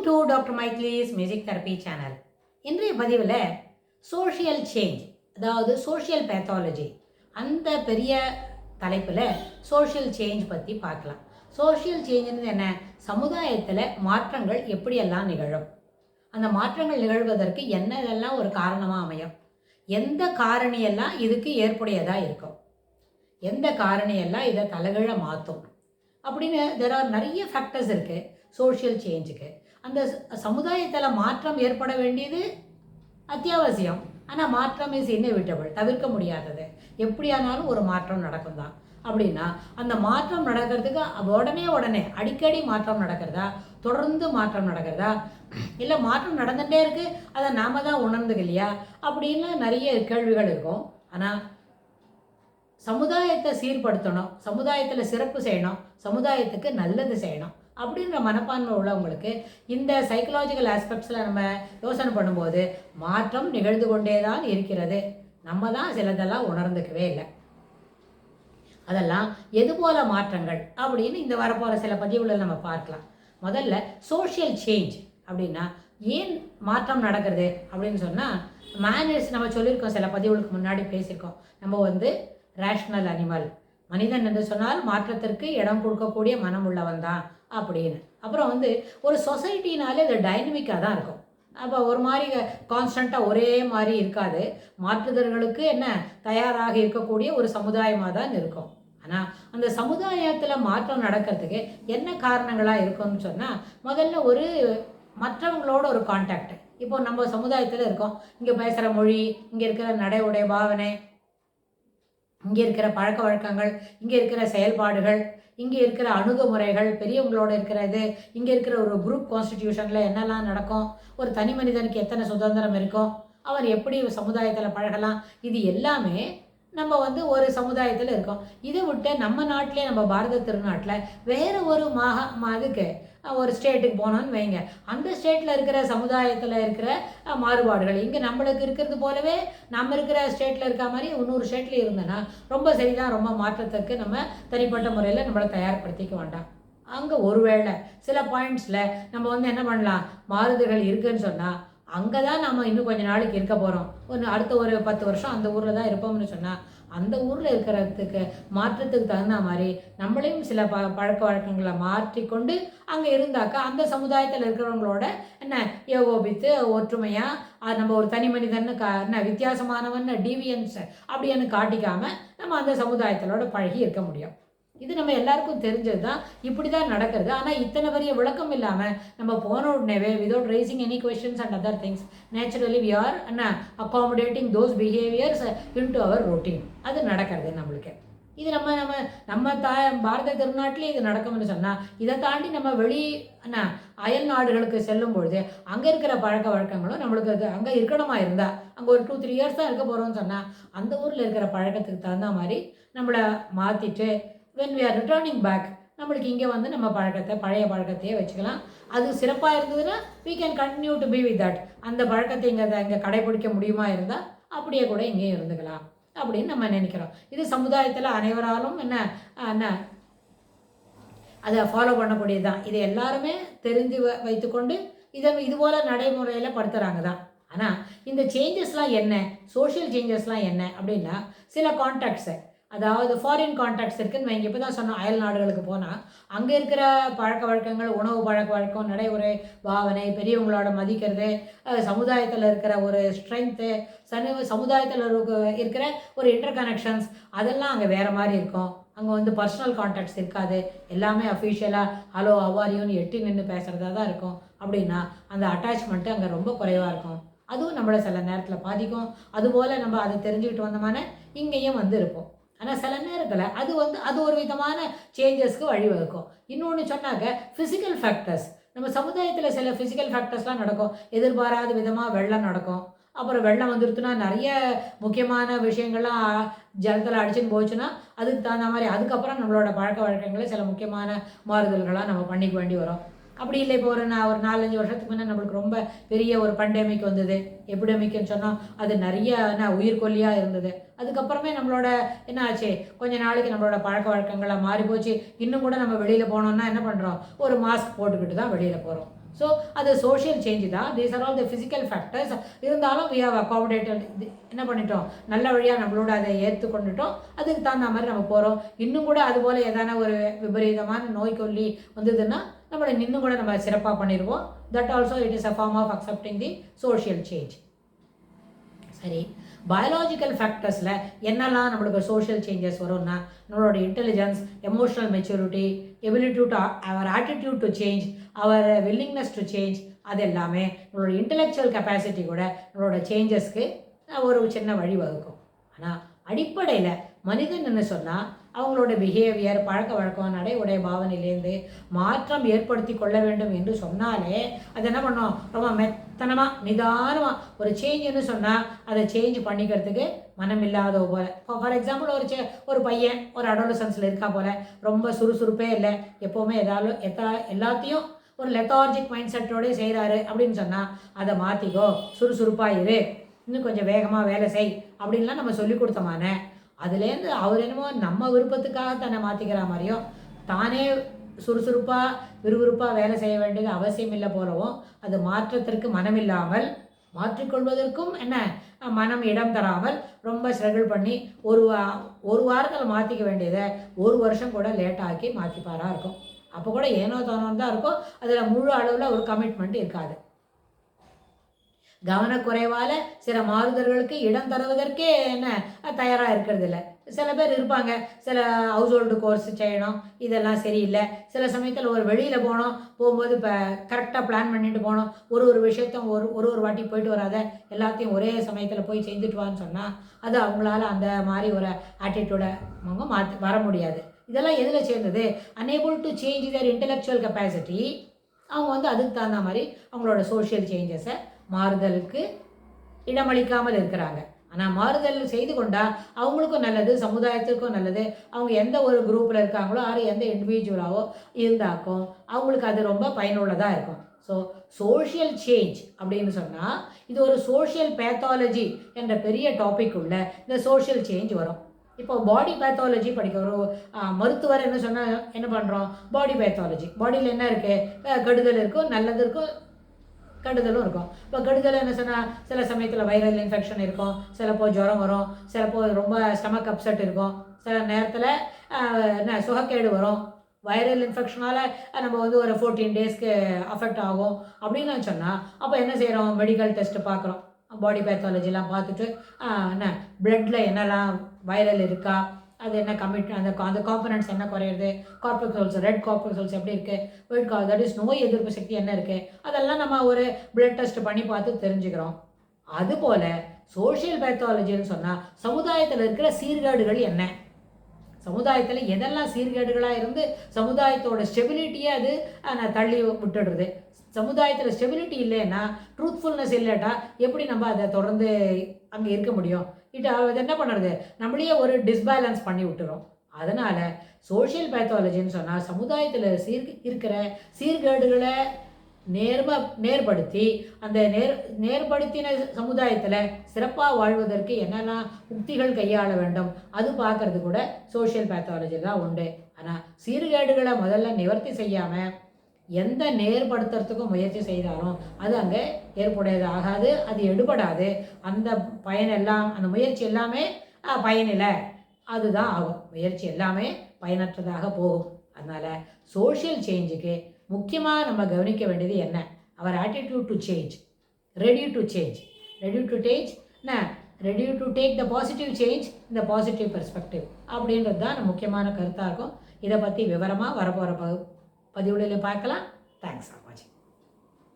To doctor Maithili's music therapy channel. இன்றைய பதிவில் social change, அதாவது சோஷியல் பேத்தாலஜி, அந்த பெரிய தலைப்பில் சோஷியல் சேஞ்ச் பற்றி பார்க்கலாம். சோஷியல் சேஞ்சுன்னு என்ன? சமுதாயத்தில் மாற்றங்கள் எப்படியெல்லாம் நிகழும், அந்த மாற்றங்கள் நிகழ்வதற்கு என்னதெல்லாம் ஒரு காரணமாக அமையும், எந்த காரணியெல்லாம் இதுக்கு ஏற்புடையதாக இருக்கும், எந்த காரணியெல்லாம் இதை தலைகீழ மாற்றும் அப்படின்னு நிறைய ஃபேக்டர்ஸ் இருக்குது சோஷியல் சேஞ்சுக்கு. அந்த சமுதாயத்தில் மாற்றம் ஏற்பட வேண்டியது அத்தியாவசியம். ஆனால் மாற்றம் இஸ் இன்னெவிட்டபிள், தவிர்க்க முடியாதது. எப்படியானாலும் ஒரு மாற்றம் நடக்கும் தான். அப்படின்னா அந்த மாற்றம் நடக்கிறதுக்கு உடனே அடிக்கடி மாற்றம் நடக்கிறதா, தொடர்ந்து மாற்றம் நடக்கிறதா, இல்லை மாற்றம் நடந்துகிட்டே இருக்குது, அதை நாம தான் உணர்ந்துக்கலையா அப்படின்னு நிறைய கேள்விகள் இருக்கும். ஆனால் சமுதாயத்தை சீர்படுத்தணும், சமுதாயத்தில் சிறப்பு செய்யணும், சமுதாயத்துக்கு நல்லது செய்யணும் அப்படின்ற மனப்பான்மை உள்ளவங்களுக்கு இந்த சைக்கலாஜிக்கல் ஆஸ்பெக்ட்ஸில் நம்ம யோசனை பண்ணும்போது மாற்றம் நிகழ்ந்து கொண்டே தான் இருக்கிறது. நம்ம தான் சிலதெல்லாம் உணர்ந்துக்கவே இல்லை. அதெல்லாம் எது போல மாற்றங்கள் அப்படின்னு இந்த வரப்போகிற சில பதிவுகளில் நம்ம பார்க்கலாம். முதல்ல சோஷியல் சேஞ்ச் அப்படின்னா ஏன் மாற்றம் நடக்கிறது அப்படின்னு சொன்னால், மேனர்ஸ் நம்ம சொல்லியிருக்கோம், சில பதிவுகளுக்கு முன்னாடி பேசியிருக்கோம். நம்ம ரேஷ்னல் அனிமல், மனிதன் என்று சொன்னால் மாற்றத்திற்கு இடம் கொடுக்கக்கூடிய மனம் உள்ளவன் தான் அப்படின்னு. அப்புறம் ஒரு சொசைட்டினாலே இது டைனமிக்காக தான் இருக்கும். அப்போ ஒரு மாதிரி கான்ஸ்டண்ட்டாக ஒரே மாதிரி இருக்காது. மாற்றுதல்களுக்கு தயாராக இருக்கக்கூடிய ஒரு சமுதாயமாக தான் இருக்கும். ஆனால் அந்த சமுதாயத்தில் மாற்றம் நடக்கிறதுக்கு என்ன காரணங்களாக இருக்கும்னு சொன்னால், முதல்ல மற்றவங்களோட ஒரு கான்டாக்ட். இப்போ நம்ம சமுதாயத்தில் இருக்கோம், இங்கே பேசுகிற மொழி, இங்கே இருக்கிற நடை உடை பாவனை, இங்கே இருக்கிற பழக்க வழக்கங்கள், இங்கே இருக்கிற செயல்பாடுகள், இங்கே இருக்கிற அணுகுமுறைகள், பெரியவங்களோட இருக்கிறது, இங்கே இருக்கிற ஒரு குரூப் கான்ஸ்டிடியூஷனில் என்னெல்லாம் நடக்கும், ஒரு தனி மனிதனுக்கு எத்தனை சுதந்திரம் இருக்கும், அவர் எப்படி சமுதாயத்தில் பழகலாம், இது எல்லாமே நம்ம ஒரு சமுதாயத்தில் இருக்கோம். இதை விட்டு நம்ம நாட்டிலே, நம்ம பாரத திருநாட்டில் வேறு ஒரு அதுக்கு ஒரு ஸ்டேட்டுக்கு போனோன்னு வைங்க, அந்த ஸ்டேட்டில் இருக்கிற சமுதாயத்தில் இருக்கிற மாறுபாடுகள் இங்கே நம்மளுக்கு இருக்கிறது போலவே நம்ம இருக்கிற ஸ்டேட்டில் இருக்க மாதிரி இன்னொரு ஸ்டேட்டில் இருந்தோன்னா ரொம்ப சரிதான், ரொம்ப மாற்றத்துக்கு நம்ம தனிப்பட்ட முறையில் நம்மளை தயார்படுத்திக்க வேண்டாம். அங்கே ஒருவேளை சில பாயிண்ட்ஸில் நம்ம என்ன பண்ணலாம், மாறுதல்கள் இருக்குதுன்னு சொன்னால் அங்கே தான் நம்ம இன்னும் கொஞ்சம் நாளைக்கு இருக்க போகிறோம், அடுத்த ஒரு 10 வருஷம் அந்த ஊரில் தான் இருப்போம்னு சொன்னால், அந்த ஊரில் இருக்கிறதுக்கு மாற்றத்துக்கு தகுந்த மாதிரி நம்மளையும் சில பழக்க வழக்கங்களை மாற்றிக்கொண்டு அங்கே இருந்தாக்கா அந்த சமுதாயத்தில் இருக்கிறவங்களோட ஏகோபித்து ஒற்றுமையாக நம்ம ஒரு தனி மனிதன்னு வித்தியாசமானவன் டீவியன்ஸ் அப்படின்னு காட்டிக்காமல் நம்ம அந்த சமுதாயத்திலோட பழகி இருக்க முடியும். இது நம்ம எல்லாருக்கும் தெரிஞ்சது தான், இப்படி தான் நடக்கிறது. ஆனால் இத்தனை பெரிய விளக்கம் இல்லாமல் நம்ம போன உடனேவே without raising any questions and other things naturally we are accommodating those behaviours into our routine. அது நடக்கிறது நம்மளுக்கு. இது நம்ம பாரத திருநாட்டிலே இது நடக்கும்னு சொன்னால், இதை தாண்டி நம்ம அயல் நாடுகளுக்கு செல்லும் பொழுது அங்கே இருக்கிற பழக்க வழக்கங்களும் நம்மளுக்கு அங்கே இருக்கணுமா இருந்தால், அங்கே ஒரு 2-3 இயர்ஸ் தான் இருக்க போகிறோம்னு சொன்னால், அந்த ஊரில் இருக்கிற பழக்கத்துக்கு தகுந்த மாதிரி நம்மளை மாற்றிட்டு when we are returning back நம்மளுக்கு இங்கே நம்ம பழைய பழக்கத்தையே வச்சுக்கலாம். அது சிறப்பாக இருந்ததுன்னா we can continue to be with that. அந்த பழக்கத்தை இங்கே கடைபிடிக்க முடியுமா இருந்தால் அப்படியே கூட இங்கேயும் இருந்துக்கலாம் அப்படின்னு நம்ம நினைக்கிறோம். இது சமுதாயத்தில் அனைவராலும் அதை ஃபாலோ பண்ணக்கூடியது தான். இதை எல்லாருமே தெரிஞ்சு வைத்துக்கொண்டு இது போல் நடைமுறையில் படுத்துகிறாங்க தான். ஆனால் இந்த சேஞ்சஸ்லாம் என்ன, சோஷியல் சேஞ்சஸ்லாம் என்ன அப்படின்னா, சில கான்டாக்ட்ஸை, அதாவது ஃபாரின் கான்டாக்ட்ஸ் இருக்குதுன்னு வைங்க. இப்போ தான் சொன்னோம், அயல் நாடுகளுக்கு போனால் அங்கே இருக்கிற பழக்க வழக்கங்கள், உணவு பழக்க வழக்கம், நடைமுறை பாவனை, பெரியவங்களோட மதிக்கிறது, சமுதாயத்தில் இருக்கிற ஒரு ஸ்ட்ரென்த்து, சமுதாயத்தில் இருக்கிற ஒரு இன்டர் கனெக்ஷன்ஸ், அதெல்லாம் அங்கே வேறு மாதிரி இருக்கும். அங்கே பர்சனல் கான்டாக்ட்ஸ் இருக்காது. எல்லாமே அஃபிஷியலாக ஹலோ ஹவாரியோன்னு எட்டி நின்று பேசுகிறதா தான் இருக்கும். அப்படின்னா அந்த அட்டாச்மெண்ட்டு அங்கே ரொம்ப குறைவாக இருக்கும். அதுவும் நம்மளை சில நேரத்தில் பாதிக்கும். அதுபோல் நம்ம அதை தெரிஞ்சுக்கிட்டு வந்தோமான இங்கேயும் இருப்போம். ஆனால் சில நேரத்தில் அது ஒரு விதமான சேஞ்சஸ்க்கு வழிவகுக்கும். இன்னொன்று சொன்னாக்க ஃபிசிக்கல் ஃபேக்டர்ஸ், நம்ம சமுதாயத்தில் சில ஃபிசிக்கல் ஃபேக்டர்ஸ்லாம் நடக்கும். எதிர்பாராத விதமாக வெள்ளம் நடக்கும். அப்புறம் வெள்ளம் வந்துருச்சுன்னா நிறைய முக்கியமான விஷயங்கள்லாம் ஜலத்தில் அடிச்சுன்னு போச்சுன்னா அதுக்கு தகுந்த மாதிரி அதுக்கப்புறம் நம்மளோட பழக்க வழக்கங்களை சில முக்கியமான மாறுதல்களாக நம்ம பண்ணிக்க வேண்டி வரும். அப்படி இல்லை, இப்போ ஒரு 4-5 வருஷத்துக்கு முன்னே நம்மளுக்கு ரொம்ப பெரிய ஒரு பண்டமிக் வந்தது. எபிடமிக்னு சொன்னால் அது நிறைய உயிர்கொல்லியாக இருந்தது. அதுக்கப்புறமே நம்மளோட என்ன ஆச்சு, கொஞ்ச நாளைக்கு நம்மளோட பழக்க வழக்கங்களாக மாறி போச்சு. இன்னும் கூட நம்ம வெளியில் போனோம்னா என்ன பண்ணுறோம், ஒரு மாஸ்க் போட்டுக்கிட்டு தான் வெளியில் போகிறோம். ஸோ அது சோஷியல் சேஞ்சு தான். These are all the physical factors. இருந்தாலும் வி ஹவ் அகாமடேட்டட். என்ன பண்ணிட்டோம், நல்ல வழியாக நம்மளோட அதை ஏற்றுக்கொண்டுட்டோம். அதுக்கு தகுந்த மாதிரி நம்ம போகிறோம். இன்னும் கூட அதுபோல் எதான ஒரு விபரீதமான நோய்க்கொல்லி வந்ததுன்னா நம்மளை இன்னும் கூட நம்ம சிறப்பாக பண்ணிடுவோம். That also it is a form of accepting the social change. சரி, பயாலாஜிக்கல் ஃபேக்டர்ஸில் என்னெல்லாம் நம்மளுக்கு சோஷியல் சேஞ்சஸ் வரும்னா, நம்மளோட intelligence, emotional maturity, ability to our attitude to change, our willingness to change, அது எல்லாமே நம்மளோட இன்டெலெக்சுவல் கெப்பாசிட்டி கூட நம்மளோட சேஞ்சஸ்க்கு ஒரு சின்ன வழி வகுக்கும். ஆனால் அடிப்படையில் மனிதன்னு சொன்னால் அவங்களோட பிஹேவியர், பழக்க வழக்கம், நடை உடை பாவனையிலேருந்து மாற்றம் ஏற்படுத்தி கொள்ள வேண்டும் என்று சொன்னாலே அது என்ன பண்ணோம், ரொம்ப மெத்தனமாக நிதானமாக ஒரு சேஞ்சுன்னு சொன்னால் அதை சேஞ்ச் பண்ணிக்கிறதுக்கு மனம் இல்லாத போல. ஃபார் எக்ஸாம்பிள் ஒரு பையன் ஒரு அடோலசன்ஸில் இருக்கா போல், ரொம்ப சுறுசுறுப்பே இல்லை, எப்போவுமே எல்லாத்தையும் ஒரு லெத்தார்ஜிக் மைண்ட் செட்டோடய செய்கிறாரு அப்படின்னு சொன்னால் அதை மாற்றிக்கோ, சுறுசுறுப்பாக இரு, இன்னும் கொஞ்சம் வேகமாக வேலை செய் அப்படின்லாம் நம்ம சொல்லி கொடுத்தோமானே, அதுலேருந்து அவர் என்னமோ நம்ம விருப்பத்துக்காக தன்னை மாற்றிக்கிற மாதிரியும் தானே சுறுசுறுப்பாக விறுவிறுப்பாக வேலை செய்ய வேண்டியது அவசியம் இல்லை போலவும், அது மாற்றத்திற்கு மனமில்லாமல் மாற்றிக்கொள்வதற்கும் என்ன மனம் இடம் தராமல் ரொம்ப ஸ்ட்ரகிள் பண்ணி ஒரு வாரத்தில் மாற்றிக்க வேண்டியதை ஒரு வருஷம் கூட லேட்டாக்கி மாற்றிப்பாராக இருக்கும். அப்போ கூட ஏனோ தானோன்னு தான் இருக்கும். அதில் முழு அளவில் ஒரு கமிட்மெண்ட் இருக்காது. கவனக்குறைவால் சில மாறுதல்களுக்கு இடம் தருவதற்கே என்ன தயாராக இருக்கிறது இல்லை. சில பேர் இருப்பாங்க, சில ஹவுஸ் ஹோல்டு கோர்ஸ் செய்யணும், இதெல்லாம் சரியில்லை. சில சமயத்தில் ஒரு வெளியில் போகும்போது இப்போ கரெக்டாக பிளான் பண்ணிட்டு போகணும், ஒரு விஷயத்த ஒரு வாட்டி போயிட்டு வராத, எல்லாத்தையும் ஒரே சமயத்தில் போய் செஞ்சுட்டு வான்னு சொன்னால் அது அவங்களால அந்த மாதிரி ஒரு ஆட்டிடியூடை அவங்க வர முடியாது. இதெல்லாம் எதில் சேர்ந்தது, unable to change their intellectual capacity. அவங்க அதுக்கு தகுந்த மாதிரி அவங்களோட சோஷியல் சேஞ்சஸை மாறுதலுக்கு இடமளிக்காமல் இருக்கிறாங்க. ஆனால் மாறுதல் செய்து கொண்டால் அவங்களுக்கும் நல்லது, சமுதாயத்திற்கும் நல்லது. அவங்க எந்த ஒரு குரூப்பில் இருக்காங்களோ எந்த இண்டிவிஜுவலாவோ இருந்தாக்கும் அவங்களுக்கு அது ரொம்ப பயனுள்ளதாக இருக்கும். ஸோ சோஷியல் சேஞ்ச் அப்படின்னு சொன்னால் இது ஒரு சோஷியல் பேத்தாலஜி என்ற பெரிய டாபிக் உள்ள இந்த சோஷியல் சேஞ்ச் வரும். இப்போ பாடி பேத்தாலஜி படிக்க ஒரு மருத்துவர் என்ன சொன்னால் என்ன பண்ணுறோம், பாடி பேத்தாலஜி, பாடியில் என்ன இருக்குது, கெடுதல் இருக்கும், நல்லது இருக்கும், கெடுதலும் இருக்கும். இப்போ கெடுதல் என்ன சொன்னால் சில சமயத்தில் வைரல் இன்ஃபெக்ஷன் இருக்கும், சிலப்போ ஜுரம் வரும், சிலப்போ ரொம்ப ஸ்டமக் அப்செட் இருக்கும், சில நேரத்தில் என்ன சுகக்கேடு வரும். வைரல் இன்ஃபெக்ஷனால் நம்ம ஒரு 14 டேஸ்க்கு அஃபெக்ட் ஆகும் அப்படின்னு சொன்னால் அப்போ என்ன செய்கிறோம், மெடிக்கல் டெஸ்ட்டு பார்க்குறோம், பாடி பேத்தாலஜிலாம் பார்த்துட்டு என்ன பிளட்டில் என்னெல்லாம் வைரல் இருக்கா, அது என்ன அந்த காம்பனன்ட்ஸ் என்ன குறையிறது, கார்போக்சோல்ஸ், ரெட் கார்போக்சோல்ஸ் எப்படி இருக்குது, ஒயிட் தட் இஸ் நோய் எதிர்ப்பு சக்தி என்ன இருக்குது, அதெல்லாம் நம்ம ஒரு பிளட் டெஸ்ட் பண்ணி பார்த்து தெரிஞ்சுக்கிறோம். அதுபோல் சோஷியல் பேத்தாலஜின்னு சொன்னால் சமுதாயத்தில் இருக்கிற சீர்கேடுகள் என்ன, சமுதாயத்தில் எதெல்லாம் சீர்கேடுகளாக இருந்து சமுதாயத்தோட ஸ்டெபிலிட்டியை அது தள்ளி விட்டுடுறது. சமுதாயத்தில் ஸ்டெபிலிட்டி இல்லைன்னா, ட்ரூத்ஃபுல்னஸ் இல்லைட்டா எப்படி நம்ம அதை தொடர்ந்து அங்கே இருக்க முடியும்? அது என்ன பண்ணுறது, நம்மளையே ஒரு டிஸ்பேலன்ஸ் பண்ணி விட்டுரும். அதனால் சோஷியல் பேத்தாலஜின்னு சொன்னால் சமுதாயத்தில் இருக்கிற சீர்கேடுகளை நேர்படுத்தி அந்த நேர்படுத்தின சமுதாயத்தில் சிறப்பாக வாழ்வதற்கு என்னெல்லாம் உக்திகள் கையாள வேண்டும் அது பார்க்கறது கூட சோஷியல் பேத்தாலஜி தான் உண்டு. ஆனால் சீர்கேடுகளை முதல்ல நிவர்த்தி செய்யாமல் எந்த நேர்படுத்துறதுக்கும் முயற்சி செய்தாலும் அது அங்கே ஏற்புடையது ஆகாது, அது எடுபடாது. அந்த பயனெல்லாம் அந்த முயற்சி எல்லாமே பயனில்லை, அதுதான் ஆகும். முயற்சி எல்லாமே பயனற்றதாக போகும். அதனால் சோஷியல் சேஞ்சுக்கு முக்கியமாக நம்ம கவனிக்க வேண்டியது என்ன, our attitude to change, ready to change, ready to change ready to take the positive change இந்த பாசிட்டிவ் பெர்ஸ்பெக்டிவ் அப்படின்றது தான் முக்கியமான கருத்தாக இருக்கும். இதை பற்றி விவரமாக வரப்போகிற பதிவுகளில் பார்க்கலாம். தேங்க்ஸ் ஃபார் வாட்சிங்.